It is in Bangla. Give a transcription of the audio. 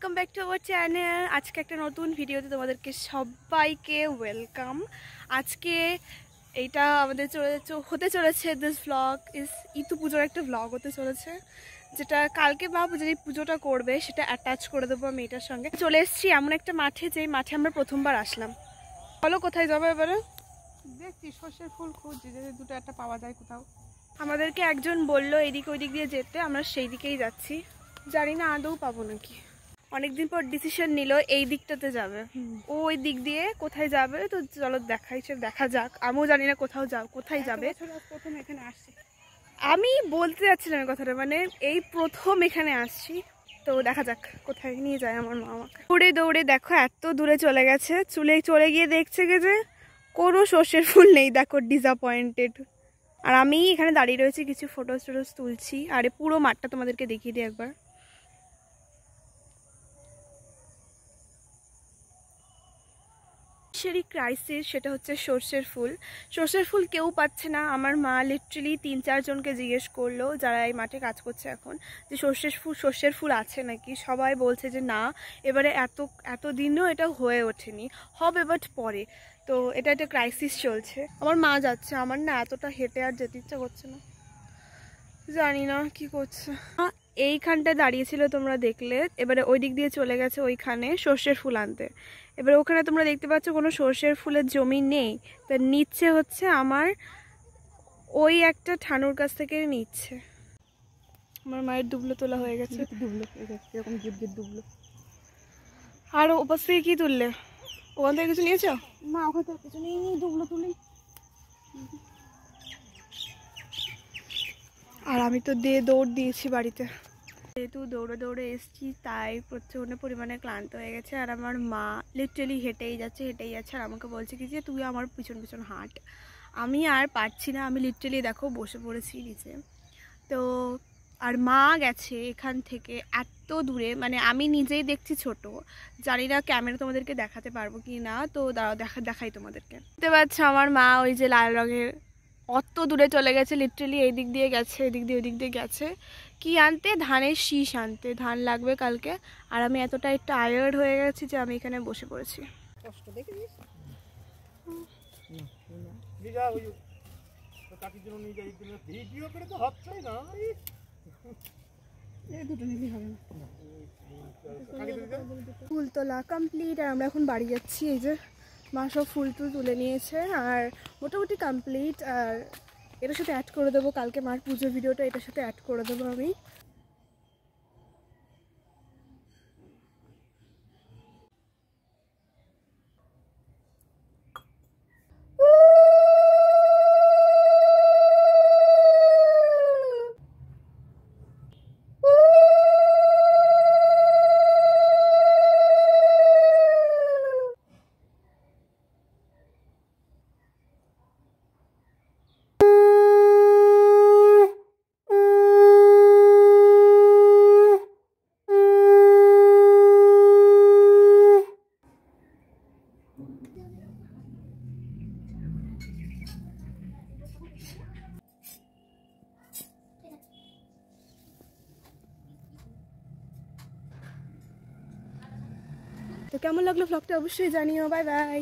Welcome back to our channel. আজকে একটা নতুন ভিডিওতে তোমাদেরকে সবাইকে ওয়েলকাম। আজকে এইটা আমাদের হতে চলেছে, দিস ভ্লগ ইজ ইতু পুজোর একটা ভ্লগ হতে চলেছে, যেটা কালকে বা যেই পুজোটা করবে সেটা অ্যাটাচ করে দেবো আমি এটার সঙ্গে। চলে এসেছি এমন একটা মাঠে, যেই মাঠে আমরা প্রথমবার আসলাম। বলো কোথায় যাবো এবারে? দেখছি সর্ষের ফুল খুঁজছি, যদি দুটো একটা পাওয়া যায় কোথাও। আমাদেরকে একজন বললো এদিক ওই দিক দিয়ে যেতে, আমরা সেই দিকেই যাচ্ছি। জানি না আদৌ পাবো নাকি। অনেকদিন পর ডিসিশন নিল এই দিকটাতে যাবে, ও ওই দিক দিয়ে কোথায় যাবে। তো চলো দেখা যাক। আমিও জানি না কোথায় যাবে। প্রথম এখানে আসছি, আমি বলতে যাচ্ছিলাম এই কথাটা, মানে এই প্রথম এখানে আসছি। তো দেখা যাক কোথায় নিয়ে যায় আমার মা আমাকে। দৌড়ে দৌড়ে দেখো এত দূরে চলে গেছে, চলে গিয়ে দেখছে যে কোনো সর্ষের ফুল নেই। দেখো ডিসঅ্যাপয়েন্টেড। আর আমি এখানে দাঁড়িয়ে রয়েছি, কিছু ফটোস তুলছি। আরে পুরো মাঠটা তোমাদেরকে দেখিয়ে দিই একবার। ক্রাইসিস, সেটা হচ্ছে সর্ষের ফুল কেউ পাচ্ছে না। আমার মা লিটারালি 3-4 জনকে জিজ্ঞেস করলো যারা এই মাঠে কাজ করছে এখন, যে সর্ষের ফুল আছে নাকি। সবাই বলছে যে না, এবারে এত দিনও এটা হয়ে ওঠেনি, হবে বাট পরে। তো এটা একটা ক্রাইসিস চলছে। আমার মা যাচ্ছে, আমার না এতটা হেঁটে আর যেতে ইচ্ছা করছে না, জানি না কি করছে। এইখানটায় দাঁড়িয়েছিল তোমরা দেখলে, এবারে ওই দিক দিয়ে চলে গেছে ওইখানে সর্ষের ফুল আনতে। এবারে ওখানে তোমরা দেখতে পাচ্ছ কোনো সর্ষের ফুলের জমি নেই, তার নিচ্ছে হচ্ছে আমার ওই একটা ঠানুর কাছ থেকে নিচ্ছে। আমার মায়ের দুবলো তোলা হয়ে গেছে, এরকম গিট দুবলো। আর ওপাশ থেকে কি তুললে? ওখান থেকে কিছু নিয়েছ? না, ওখান থেকে কিছু নেই, দুবলো তুলি। আর আমি তো দৌড় দিয়েছি বাড়িতে। যেহেতু দৌড়ে দৌড়ে এসেছি তাই প্রচণ্ড পরিমাণে ক্লান্ত হয়ে গেছে। আর আমার মা লিটারালি হেঁটেই যাচ্ছে। আর আমাকে বলছে কি যে তুই আমার পিছন পিছন হাঁট। আমি আর পারছি না, আমি লিটারালি দেখো বসে পড়েছি নিচে। তো আর মা গেছে এখান থেকে এত দূরে, মানে আমি নিজেই দেখছি ছোট, জানি না ক্যামেরা তোমাদেরকে দেখাতে পারবো কি না। তো দাঁড়াও দেখাই তোমাদেরকে। দেখতে পাচ্ছ আমার মা ওই যে লাল রঙের অত দূরে চলে গেছে, লিটারালি এই দিক দিয়ে গেছে, এদিক দিয়ে ওই দিক দিয়ে গেছে। কি আনতে? ধানের শীষ আনতে, ধান লাগবে কালকে। আর আমি এতটাই টায়ার্ড হয়ে গেছি যে আমি এখানে বসে পড়েছি। কষ্ট দেখেছিস? ফুল তোলা কমপ্লিট, আর আমরা এখন বাড়ি যাচ্ছি। এই যে মা সব ফুল তুলে নিয়েছে, আর মোটামুটি কমপ্লিট। আর এটার সাথে অ্যাড করে দেবো কালকে মার পুজোর ভিডিওটা, এটার সাথে অ্যাড করে দেবো আমি। তো কেমন লাগলো ভ্লগটা অবশ্যই জানিও। Bye bye.